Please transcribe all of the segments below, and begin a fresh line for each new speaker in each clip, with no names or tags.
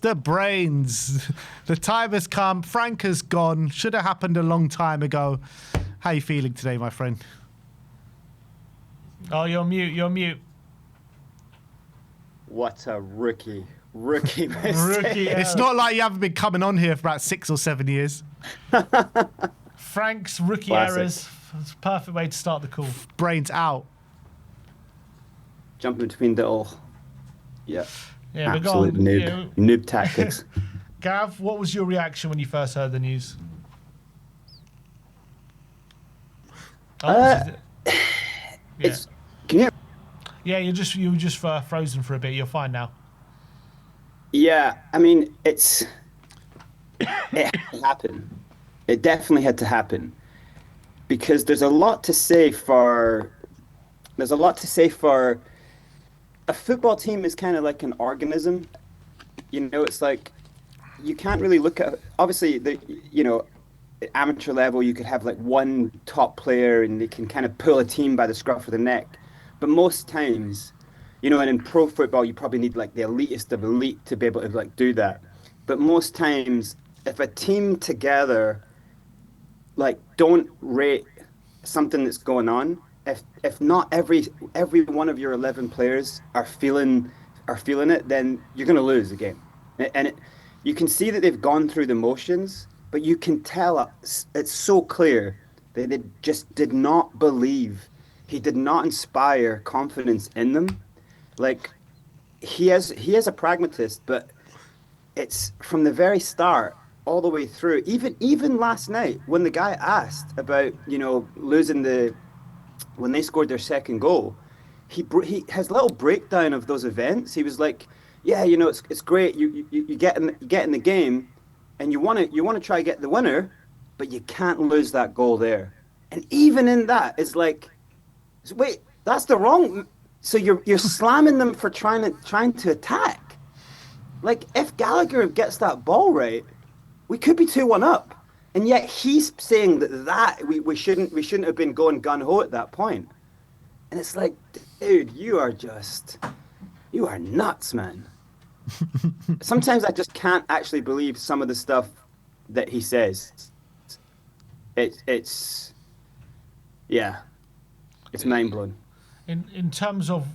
the brains. The time has come. Frank has gone. Should have happened a long time ago. How are you feeling today, my friend?
Oh, you're mute. You're mute.
What a rookie mistake.
It's not like you haven't been coming on here for about 6 or 7 years.
Frank's rookie
Classic.
errors. It's a perfect way to start the call.
Brains out.
Jumping between the all. Yeah.
Yeah, but go
Absolute
on.
noob.
Yeah.
Noob tactics.
Gav, what was your reaction when you first heard the news?
It's. Can you hear?
Yeah, you were just frozen for a bit. You're fine now.
Yeah, I mean, it had to happen. It definitely had to happen because there's a lot to say for a football team is kind of like an organism. You know, it's like you can't really look at obviously at amateur level you could have like one top player and they can kind of pull a team by the scruff of the neck. But most times, and in pro football, you probably need like the elitist of elite to be able to like do that. But most times, if a team together, like don't rate something that's going on, if not every one of your 11 players are feeling it, then you're going to lose the game. And you can see that they've gone through the motions, but you can tell it's so clear that they just did not believe. He did not inspire confidence in them. Like he is a pragmatist, but it's from the very start all the way through. Even last night when the guy asked about losing when they scored their second goal, he his little breakdown of those events. He was like, yeah, it's great. You get in the game, and you want to try to get the winner, but you can't lose that goal there. And even in that, it's like. Wait, that's the wrong. So you're slamming them for trying to attack. Like if Gallagher gets that ball right, we could be 2-1 up, and yet he's saying that we shouldn't have been going gun ho at that point. And it's like, dude, you are nuts, man. Sometimes I just can't actually believe some of the stuff that he says. It's mind-blowing.
In terms of,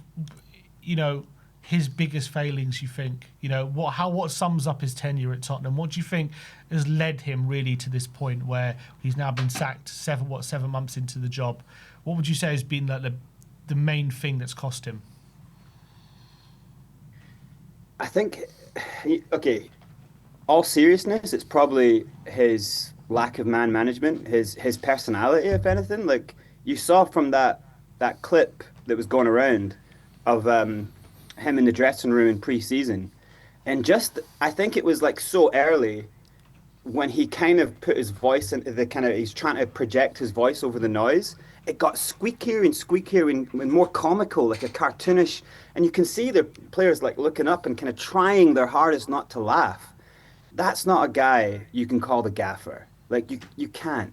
his biggest failings, you think, what sums up his tenure at Tottenham? What do you think has led him really to this point where he's now been sacked 7 months into the job? What would you say has been like the main thing that's cost him?
I think, okay, all seriousness, it's probably his lack of man management, his personality, if anything. Like you saw from that clip that was going around of him in the dressing room in pre-season, and just I think it was like so early when he kind of put his voice into he's trying to project his voice over the noise. It got squeakier and more comical, like a cartoonish, and you can see the players like looking up and kind of trying their hardest not to laugh. That's not a guy you can call the Gaffer. Like you can't,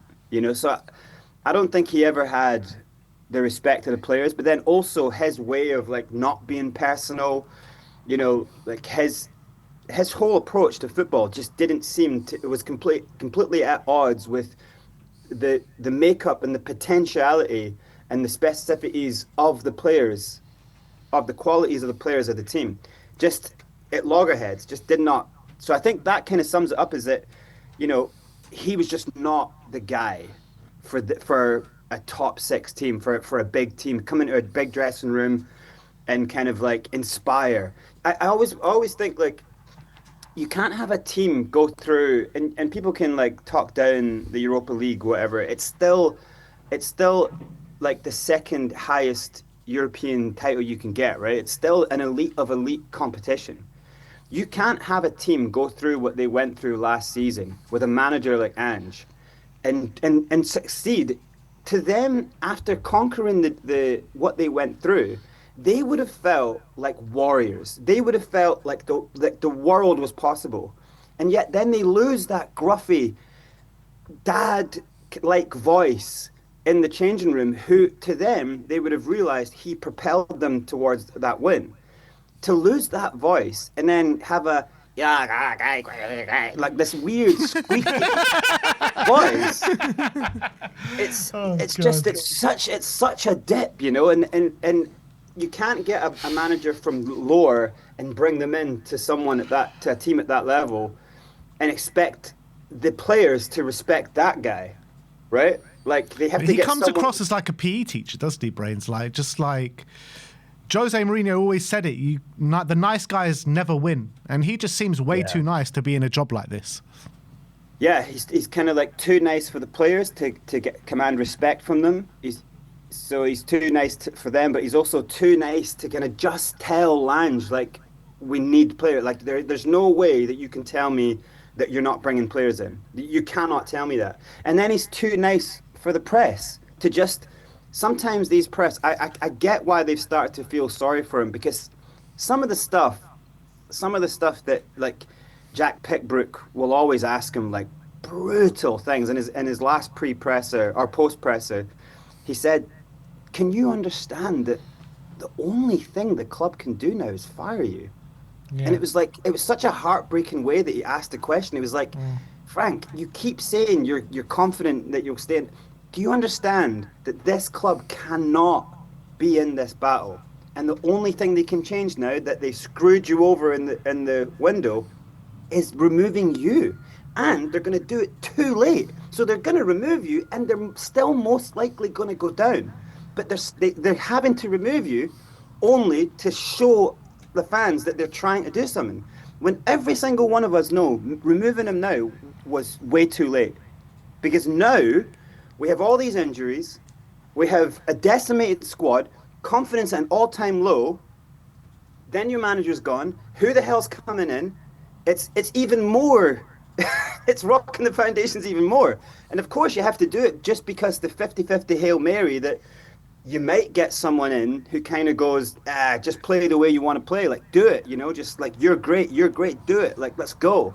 So I don't think he ever had the respect of the players, but then also his way of like not being personal, like his whole approach to football just didn't seem to. It was completely at odds with the makeup and the potentiality and the specificities of the players, of the qualities of the players of the team. Just at loggerheads, just did not. So I think that kind of sums it up, is that he was just not the guy for a top 6 team, for a big team, come into a big dressing room and kind of like inspire. I always think like you can't have a team go through and people can like talk down the Europa League, whatever. It's still like the second highest European title you can get, right? It's still an elite of elite competition. You can't have a team go through what they went through last season with a manager like Ange and succeed. To them, after conquering the what they went through, they would have felt like warriors. They would have felt like the world was possible. And yet then they lose that gruffy dad-like voice in the changing room, who to them, they would have realized he propelled them towards that win. To lose that voice and then have yeah, like this weird squeaky voice. It's just
God.
it's such a dip, you know, and you can't get a manager from lower and bring them in to someone at that to a team at that level and expect the players to respect that guy, right? Like they have
But
to
he
get
comes
someone.
across as like a PE teacher, doesn't he, Brains? Like, just like Jose Mourinho always said it, the nice guys never win. And he just seems way
Yeah.
too nice to be in a job like this.
Yeah, he's kind of like too nice for the players to get command respect from them. He's too nice for them, but he's also too nice to kind of just tell Lange like we need players. Like there's no way that you can tell me that you're not bringing players in. You cannot tell me that. And then he's too nice for the press to just. Sometimes these press, I get why they've started to feel sorry for him because some of the stuff some of the stuff that like Jack Pickbrook will always ask him like brutal things in his last pre-presser or post-presser. He said, "Can you understand that the only thing the club can do now is fire you?" And
Yeah.
it was such a heartbreaking way that he asked the question. He was like, "Frank, you keep saying you're confident that you'll stay in. Do you understand that this club cannot be in this battle? And the only thing they can change now that they screwed you over in the window is removing you. And they're going to do it too late. So they're going to remove you and they're still most likely going to go down. But they're having to remove you only to show the fans that they're trying to do something. When every single one of us know removing him now was way too late. Because now we have all these injuries, we have a decimated squad, confidence at an all-time low. Then your manager's gone. Who the hell's coming in? It's even more. It's rocking the foundations even more. And of course, you have to do it just because the 50-50 Hail Mary that you might get someone in who kind of goes, just play the way you want to play. Like, do it, you know, just like, you're great, do it. Like, let's go.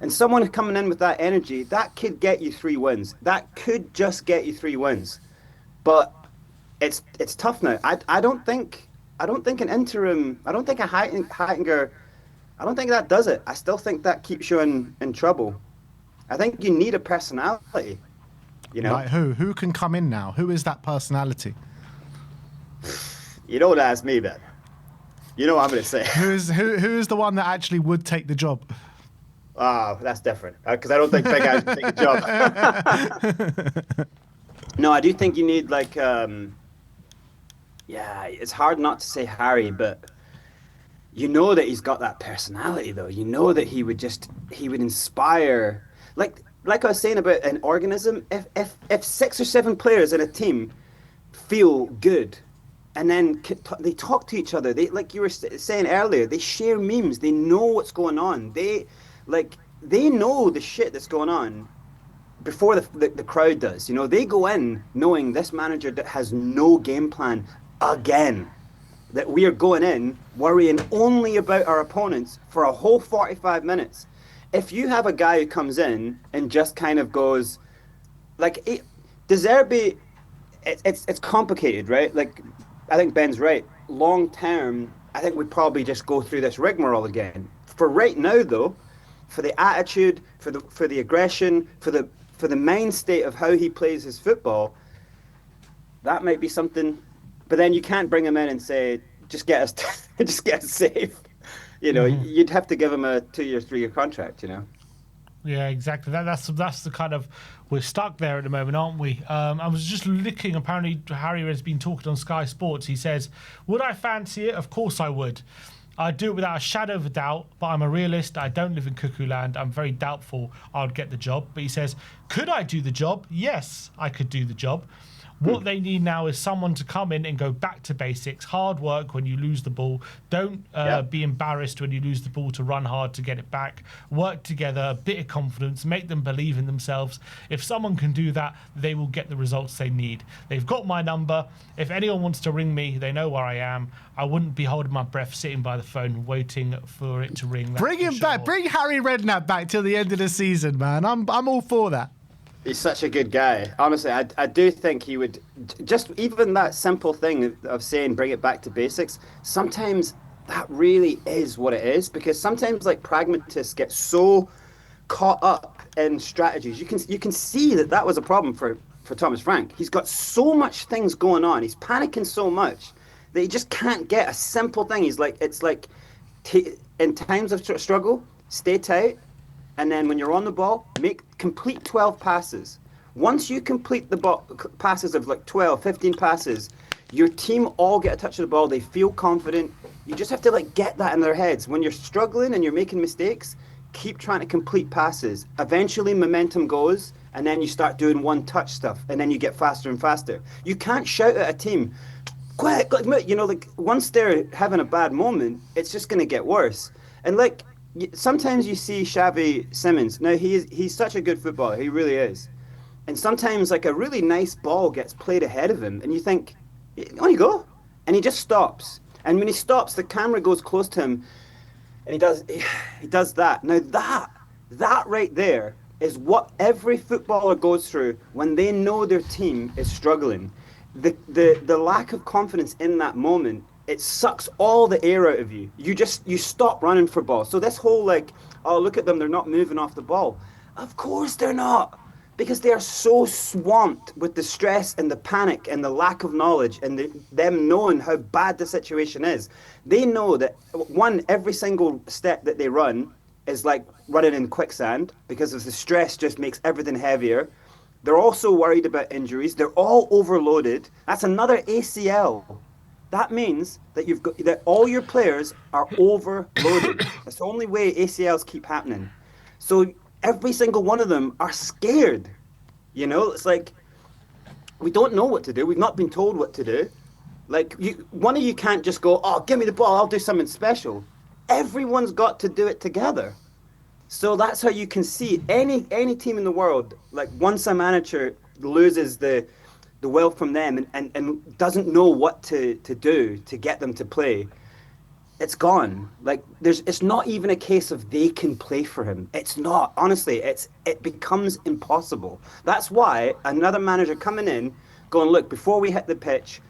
And someone coming in with that energy, that could get you 3 wins. That could just get you 3 wins. But it's tough now. I don't think an interim. I don't think a Heitinger. I don't think that does it. I still think that keeps you in trouble. I think you need a personality. You know,
Like who? Who can come in now? Who is that personality?
you don't ask me, Ben. You know what I'm going to say.
Who is the one that actually would take the job?
Oh, that's different. Because I don't think big guys would take a job. No, I do think you need like. Yeah, it's hard not to say Harry, but you know that he's got that personality, though. You know that he would inspire. Like I was saying about an organism, if 6 or 7 players in a team feel good, and then they talk to each other, they like you were saying earlier, they share memes, they know what's going on, they know the shit that's going on before the crowd does. You know, they go in knowing this manager that has no game plan again. That we are going in worrying only about our opponents for a whole 45 minutes. If you have a guy who comes in and just kind of goes, like, De Zerbi, it's complicated, right? Like, I think Ben's right. Long term, I think we probably just go through this rigmarole again. For right now, though, for the attitude, for the aggression, for the mind state of how he plays his football, that might be something. But then you can't bring him in and say, just get us safe. You know, you'd have to give him a 2-year, 3-year contract, you know.
Yeah, exactly. That's the kind of, we're stuck there at the moment, aren't we? I was just looking. Apparently, Harry has been talking on Sky Sports. He says, "Would I fancy it? Of course I would. I'd do it without a shadow of a doubt. But I'm a realist. I don't live in cuckoo land. I'm very doubtful I'd get the job." But he says, "Could I do the job? Yes, I could do the job. What they need now is someone to come in and go back to basics. Hard work when you lose the ball. Don't be embarrassed when you lose the ball to run hard to get it back. Work together, a bit of confidence, make them believe in themselves. If someone can do that, they will get the results they need. They've got my number. If anyone wants to ring me, they know where I am. I wouldn't be holding my breath sitting by the phone waiting for it to ring."
Bring him back. Bring Harry Redknapp back till the end of the season, man. I'm all for that.
He's such a good guy. Honestly, I do think he would just even that simple thing of saying bring it back to basics. Sometimes that really is what it is, because sometimes like pragmatists get so caught up in strategies. You can see that was a problem for Thomas Frank. He's got so much things going on. He's panicking so much that he just can't get a simple thing. It's like in times of struggle, stay tight, and then when you're on the ball, complete 12 passes. Once you complete the passes of like 12, 15 passes, your team all get a touch of the ball. They feel confident. You just have to like get that in their heads. When you're struggling and you're making mistakes, keep trying to complete passes. Eventually momentum goes, and then you start doing one-touch stuff, and then you get faster and faster. You can't shout at a team, quick, like once they're having a bad moment, it's just going to get worse. And like sometimes you see Xavi Simons. Now he's such a good footballer. He really is. And sometimes like a really nice ball gets played ahead of him, and you think, on you go. And he just stops. And when he stops, the camera goes close to him, and he does that. Now that right there is what every footballer goes through when they know their team is struggling. The lack of confidence in that moment, it sucks all the air out of you. You stop running for ball. So this whole like, oh, look at them, they're not moving off the ball. Of course they're not. Because they are so swamped with the stress and the panic and the lack of knowledge and them knowing how bad the situation is. They know that, every single step that they run is like running in quicksand, because of the stress just makes everything heavier. They're also worried about injuries. They're all overloaded. That's another ACL. That means that all your players are overloaded. That's the only way ACLs keep happening. So every single one of them are scared. It's like, we don't know what to do. We've not been told what to do. Like, one of you can't just go, oh, give me the ball, I'll do something special. Everyone's got to do it together. So that's how you can see any team in the world, like once a manager loses the will from them and doesn't know what to do to get them to play, it's gone. Like it's not even a case of they can play for him. It's not. Honestly, it becomes impossible. That's why another manager coming in, going, look, before we hit the pitch,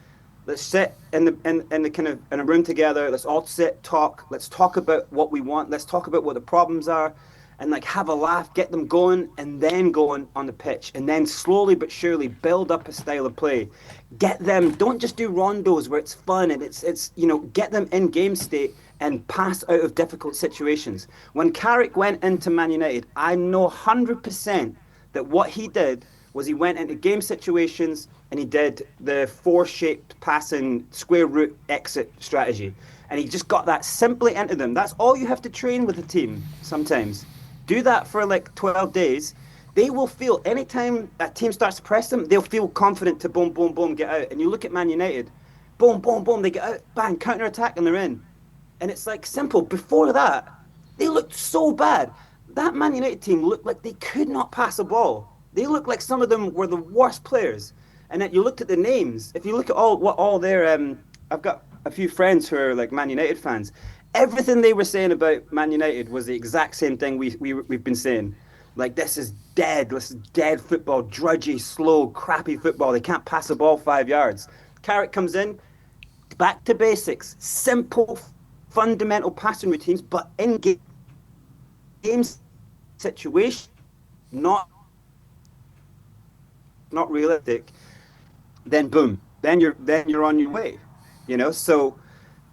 let's sit in the kind of in a room together. Let's all sit, talk. Let's talk about what we want. Let's talk about what the problems are, and like have a laugh, get them going, and then go on the pitch, and then slowly but surely build up a style of play. Get them. Don't just do rondos where it's fun and it's get them in game state and pass out of difficult situations. When Carrick went into Man United, I know 100% that what he did was he went into game situations and he did the four-shaped passing square root exit strategy. And he just got that simply into them. That's all you have to train with a team sometimes. Do that for like 12 days. They will feel, anytime a team starts to press them, they'll feel confident to boom, boom, boom, get out. And you look at Man United, boom, boom, boom, they get out, bang, counter-attack, and they're in. And it's like simple. Before that, they looked so bad. That Man United team looked like they could not pass a ball. They looked like some of them were the worst players. And then you looked at the names. If you look at all their, I've got a few friends who are like Man United fans. Everything they were saying about Man United was the exact same thing we've been saying. Like, this is dead. This is dead football, drudgy, slow, crappy football. They can't pass a ball 5 yards. Carrick comes in, back to basics, simple, fundamental passing routines, but in game situation, not realistic. Then boom, then you're on your way. So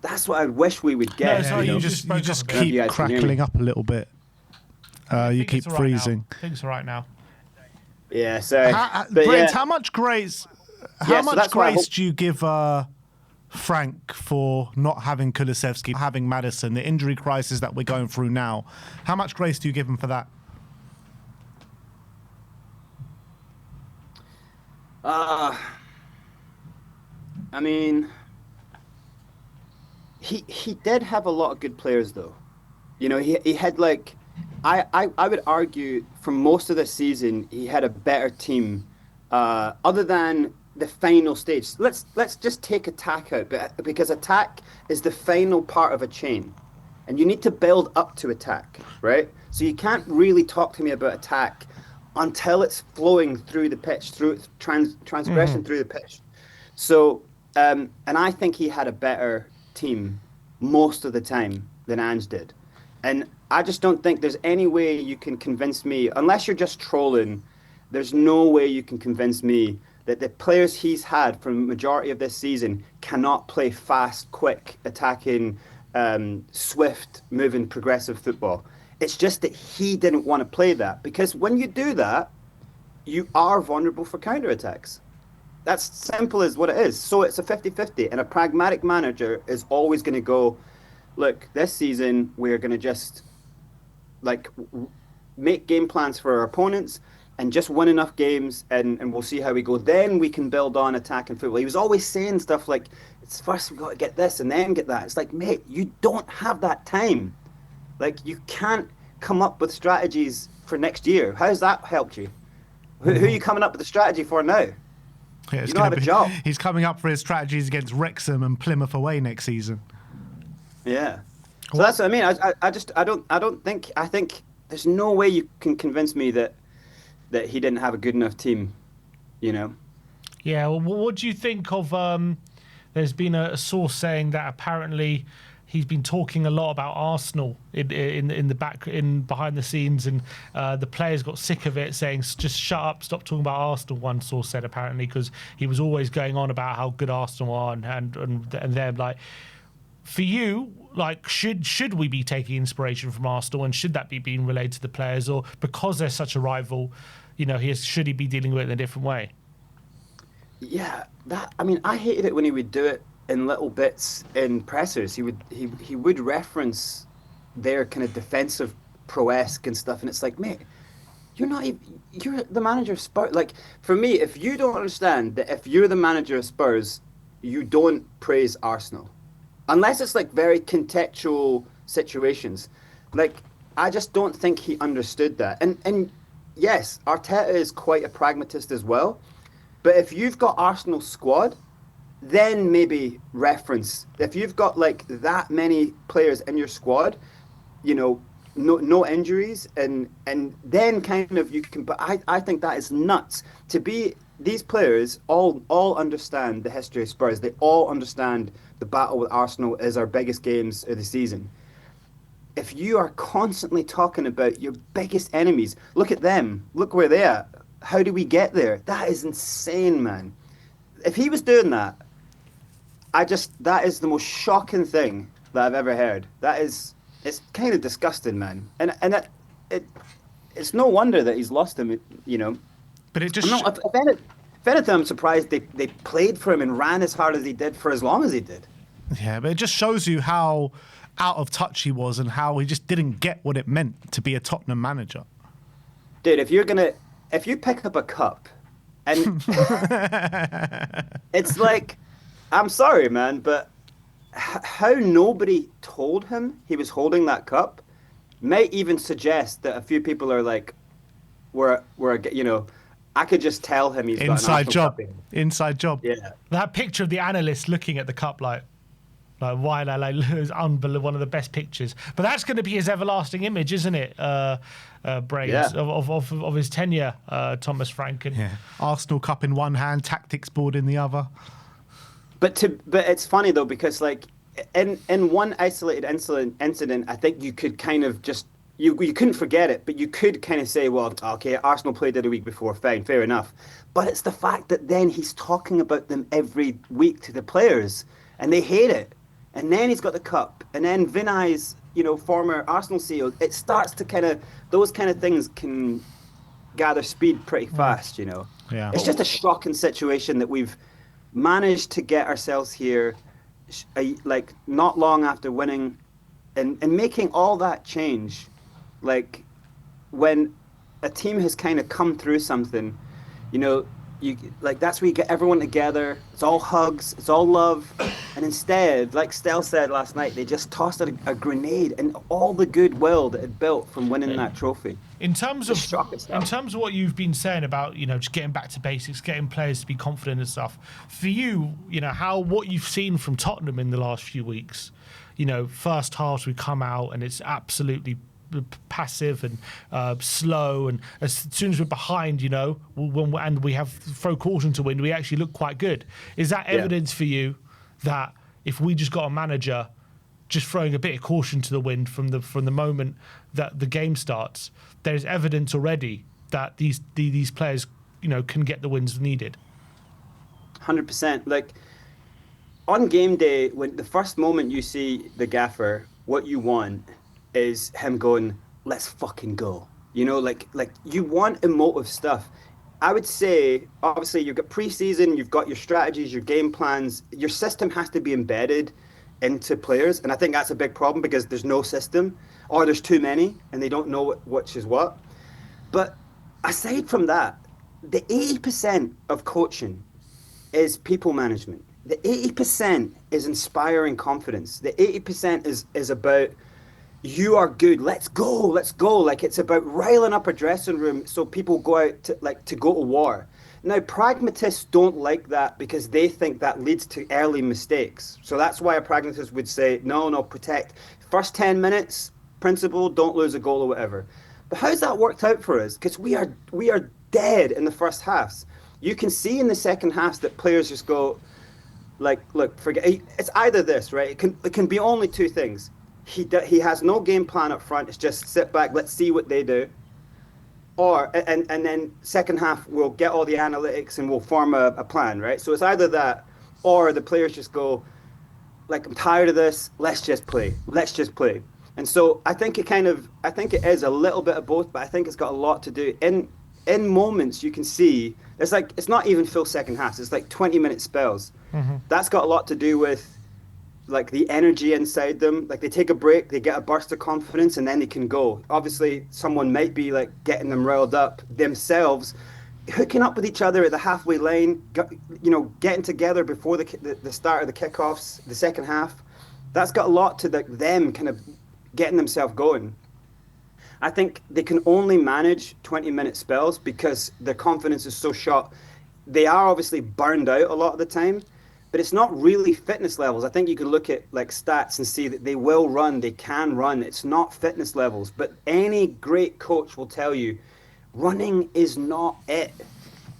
that's what I wish we would get.
No, sorry,
you
you
just
just
keep crackling up a little bit. You keep freezing.
I think it's all right now.
Yeah, sorry.
Brains, how much grace? How
so
much grace do you give Frank for not having Kulusevski, having Maddison, the injury crisis that we're going through now? How much grace do you give him for that?
I mean, he did have a lot of good players, though. He had like, I would argue for most of the season he had a better team, other than the final stage. Let's just take attack out, because attack is the final part of a chain, and you need to build up to attack, right? So you can't really talk to me about attack until it's flowing through the pitch, through transgression through the pitch. So, and I think he had a better team most of the time than Ange did. And I just don't think there's any way you can convince me, unless you're just trolling, there's no way you can convince me that the players he's had for the majority of this season cannot play fast, quick, attacking, swift, moving, progressive football. It's just that he didn't want to play that, because when you do that, you are vulnerable for counterattacks. That's simple as what it is. So it's a 50-50, and a pragmatic manager is always going to go, look, this season we're going to just make game plans for our opponents and just win enough games, and we'll see how we go. Then we can build on attack and football. He was always saying stuff like, it's first we've got to get this and then get that. It's like, mate, you don't have that time. Like, you can't come up with strategies for next year. How's that helped you? Who are you coming up with a strategy for now?
Yeah,
you don't have a job.
He's coming up for his strategies against Wrexham and Plymouth away next season.
Yeah. So that's what I mean. I think there's no way you can convince me that he didn't have a good enough team, you know?
Yeah, well, what do you think of... there's been a source saying that apparently he's been talking a lot about Arsenal in behind the scenes, and the players got sick of it, saying just shut up, stop talking about Arsenal. One source said apparently, because he was always going on about how good Arsenal are, and they're like, for you, like, should we be taking inspiration from Arsenal, and should that be being relayed to the players, or because they're such a rival, you know, should he be dealing with it in a different way?
Yeah, I hated it when he would do it in little bits in pressers. He would reference their kind of defensive prowess and stuff, and it's like, mate, you're the manager of Spurs. Like, for me, if you don't understand that if you're the manager of Spurs, you don't praise Arsenal, unless it's like very contextual situations. Like, I just don't think he understood that. And yes, Arteta is quite a pragmatist as well. But if you've got Arsenal's squad, then maybe reference. If you've got like that many players in your squad, you know, no injuries, and then kind of you can. But I think that is nuts. To be these players all understand the history of Spurs. They all understand the battle with Arsenal is our biggest games of the season. If you are constantly talking about your biggest enemies, look at them. Look where they are. How do we get there? That is insane, man. If he was doing that, that is the most shocking thing that I've ever heard. It's kind of disgusting, man. And it's no wonder that he's lost him, you know.
But it just...
If anything, I'm surprised they played for him and ran as hard as he did for as long as he did.
Yeah, but it just shows you how out of touch he was and how he just didn't get what it meant to be a Tottenham manager.
Dude, if you pick up a cup and it's like, I'm sorry, man, but how nobody told him he was holding that cup might even suggest that a few people are like, we're you know, I could just tell him he's got
inside
an
job.
Cup in.
Inside job.
Yeah.
That picture of the analyst looking at the cup like why, like it's unbelievable, one of the best pictures. But that's going to be his everlasting image, isn't it? Brains,
Yeah.
of his tenure, Thomas Franken.
Yeah. Arsenal Cup in one hand, tactics board in the other.
But it's funny though, because like in one isolated incident, I think you could kind of just you couldn't forget it, but you could kind of say, well, okay, Arsenal played it a week before, fine, fair enough. But it's the fact that then he's talking about them every week to the players, and they hate it. And then he's got the cup, and then Vinay's, you know, former Arsenal CEO. It starts to kind of, those kind of things can gather speed pretty fast, you know.
Yeah.
It's just a shocking situation that we've managed to get ourselves here, like not long after winning, and making all that change. Like, when a team has kind of come through something, you know, that's where you get everyone together. It's all hugs, it's all love, and instead, like Stell said last night, they just tossed a grenade and all the goodwill that had built from winning that trophy.
In terms of what you've been saying about, you know, just getting back to basics, getting players to be confident and stuff, for you, you know, what you've seen from Tottenham in the last few weeks, you know, first halves we come out and it's absolutely passive and slow, and as soon as we're behind, you know, and we have throw caution to win, we actually look quite good. Is that evidence for you that if we just got a manager, just throwing a bit of caution to the wind from the moment that the game starts. There's evidence already that these players, can get the wins needed.
100%. Like on game day, when the first moment you see the Gaffer, what you want is him going, "Let's fucking go." Like you want emotive stuff. I would say, obviously, you've got preseason, you've got your strategies, your game plans. Your system has to be embedded into players, and I think that's a big problem because there's no system, or there's too many, and they don't know which is what. But aside from that, the 80% of coaching is people management. The 80% is inspiring confidence. The 80% is about, you are good. Let's go. Like, it's about riling up a dressing room so people go out to go to war. Now, pragmatists don't like that because they think that leads to early mistakes. So that's why a pragmatist would say, no, protect. First 10 minutes, principle, don't lose a goal or whatever. But how's that worked out for us? Because we are dead in the first halves. You can see in the second halves that players just go, like, look, forget. It's either this, right? It can be only two things. He has no game plan up front. It's just sit back, let's see what they do. Or and then second half we'll get all the analytics and we'll form a plan, right? So it's either that, or the players just go, like, I'm tired of this. Let's just play. And so I think it is a little bit of both, but I think it's got a lot to do. In moments you can see it's not even full second halves. It's like 20-minute spells.
Mm-hmm.
That's got a lot to do with like the energy inside them. Like, they take a break, they get a burst of confidence, and then they can go. Obviously, someone might be like getting them riled up themselves, hooking up with each other at the halfway line, getting together before the start of the kickoffs, the second half. That's got a lot to them kind of getting themselves going. I think they can only manage 20-minute spells because their confidence is so shot. They are obviously burned out a lot of the time, but it's not really fitness levels. I think you can look at like stats and see that they will run, they can run. It's not fitness levels, but any great coach will tell you, running is not it.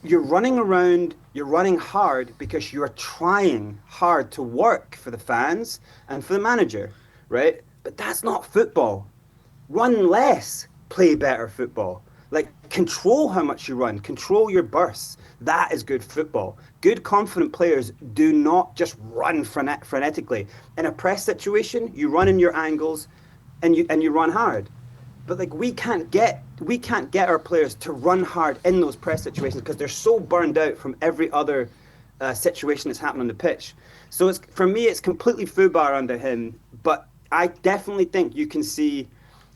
You're running around, you're running hard because you're trying hard to work for the fans and for the manager, right? But that's not football. Run less, play better football. Like, control how much you run, control your bursts. That is good football. Good, confident players do not just run frenetically. In a press situation, you run in your angles and you run hard. But like, we can't get our players to run hard in those press situations because they're so burned out from every other situation that's happened on the pitch. So for me, it's completely foobar under him. But I definitely think you can see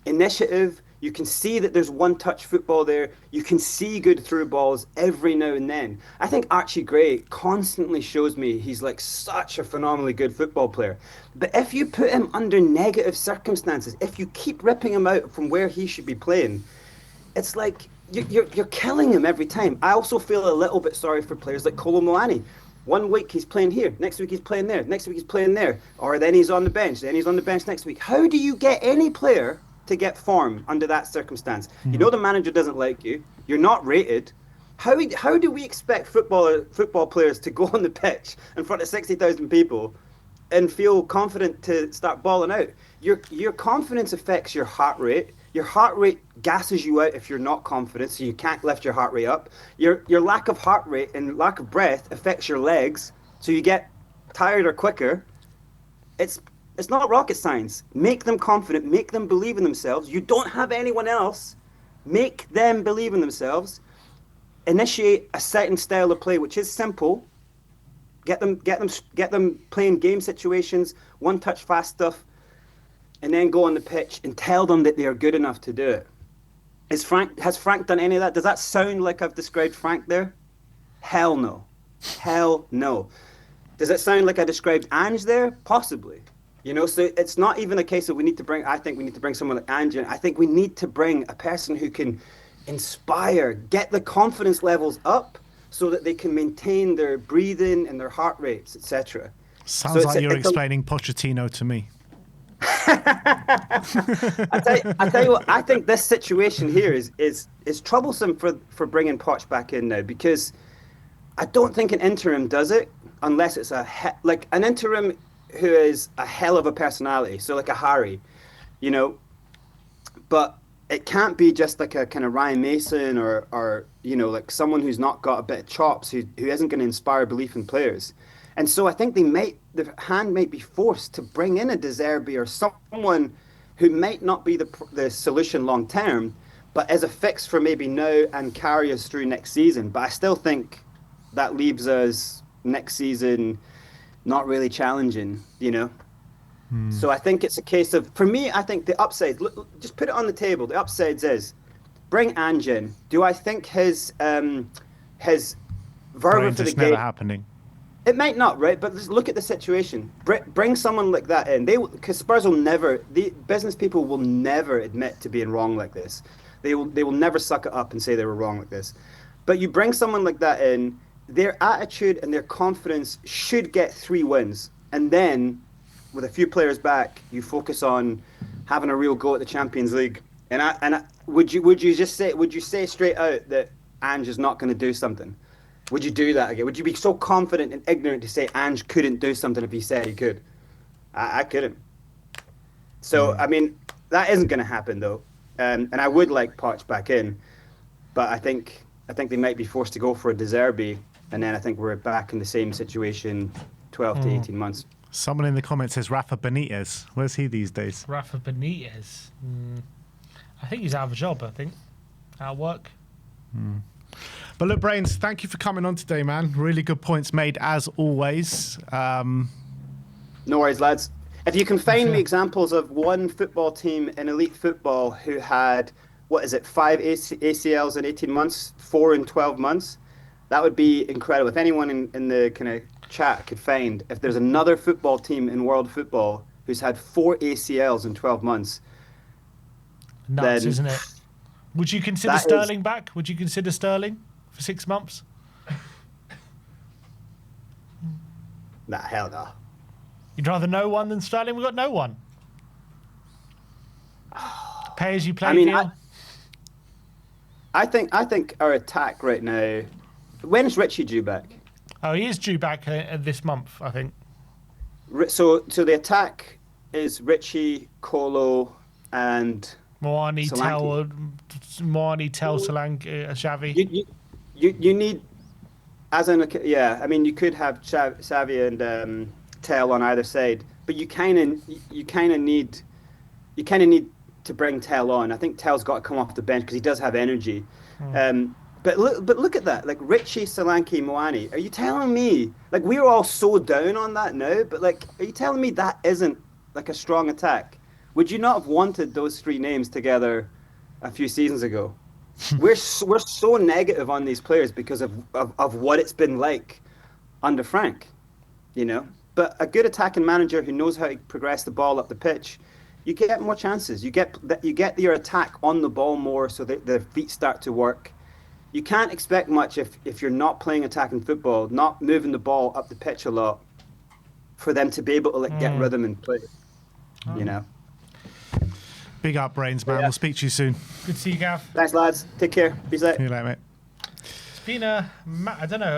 initiative. You can see that there's one-touch football there. You can see good through balls every now and then. I think Archie Gray constantly shows me he's like such a phenomenally good football player. But if you put him under negative circumstances, if you keep ripping him out from where he should be playing, it's like you're killing him every time. I also feel a little bit sorry for players like Kolo Muani. 1 week he's playing here, next week he's playing there, next week he's playing there, or then he's on the bench, then he's on the bench next week. How do you get any player to get form under that circumstance? You know the manager doesn't like you. You're not rated. How do we expect football players to go on the pitch in front of 60,000 people and feel confident to start balling out? Your confidence affects your heart rate. Your heart rate gasses you out if you're not confident, so you can't lift your heart rate up. Your lack of heart rate and lack of breath affects your legs, so you get tired or quicker. It's not rocket science. Make them confident. Make them believe in themselves. You don't have anyone else. Make them believe in themselves. Initiate a certain style of play, which is simple. Get them playing game situations, one-touch fast stuff, and then go on the pitch and tell them that they are good enough to do it. Has Frank done any of that? Does that sound like I've described Frank there? Hell no. Hell no. Does it sound like I described Ange there? Possibly. So it's not even a case of I think we need to bring someone like Ange in. I think we need to bring a person who can inspire, get the confidence levels up so that they can maintain their breathing and their heart rates, etc.
Sounds like you're explaining Pochettino to me.
I tell you what, I think this situation here is troublesome for bringing Poch back in now, because I don't think an interim does it unless it's like an interim who is a hell of a personality, so like a Harry, you know, but it can't be just like a kind of Ryan Mason or you know, like someone who's not got a bit of chops, who isn't going to inspire belief in players. And so I think the hand might be forced to bring in a De Zerbi or someone who might not be the solution long term, but as a fix for maybe now and carry us through next season. But I still think that leaves us next season not really challenging, you know. So I think it's a case of, for me, I think the upsides, just put it on the table. The upsides is bring Ange in. Do I think his verve for the
Just
game?
never happening.
It might not, right? But just look at the situation. Bring someone like that in. Because Spurs will never, the business people will never admit to being wrong like this. They will never suck it up and say they were wrong like this. But you bring someone like that in, their attitude and their confidence should get 3 wins, and then with a few players back, you focus on having a real go at the Champions League. Would you say straight out that Ange is not going to do something? Would you do that again? Would you be so confident and ignorant to say Ange couldn't do something if he said he could? I couldn't. So I mean, that isn't going to happen though. And I would like Poch back in, but I think they might be forced to go for a De Zerbi, and then I think we're back in the same situation 12 to 18 months.
Someone in the comments says Rafa Benitez. Where's he these days?
Rafa Benitez. I think he's out of a job, I think. Out of work.
But look, Brains, thank you for coming on today, man. Really good points made, as always.
No worries, lads. If you can find me examples of one football team in elite football who had, 5 ACLs in 18 months, 4 in 12 months, that would be incredible. If anyone in the kind of chat could find, if there's another football team in world football who's had 4 ACLs in 12 months.
Nuts,
then
isn't it? Would you consider Sterling back? Would you consider Sterling for 6 months?
Nah, hell no.
You'd rather no one than Sterling? We've got no one. Pay as you play deal.
I think our attack right now. When's Richie due back?
Oh, he is due back this month, I think.
So the attack is Richie, Colo, and
Moani, Tell, Solanke, Xavi.
You need, as in, I mean, you could have Xavi and Tell on either side, but you kind of need to bring Tell on. I think Tell's got to come off the bench because he does have energy. But look at that, like Richie, Solanke, Moani. Are you telling me, like, we're all so down on that now, but like, are you telling me that isn't like a strong attack? Would you not have wanted those 3 names together a few seasons ago? we're so negative on these players because of what it's been like under Frank, you know. But a good attacking manager who knows how to progress the ball up the pitch, you get more chances. You get your attack on the ball more, so that their feet start to work. You can't expect much if you're not playing attacking football, not moving the ball up the pitch a lot, for them to be able to get rhythm and play. You know.
Big up, Brains, man. We'll speak to you soon.
Good to see you, Gav.
Thanks, lads. Take care. Be safe.
See you later, mate.
It's been I don't know.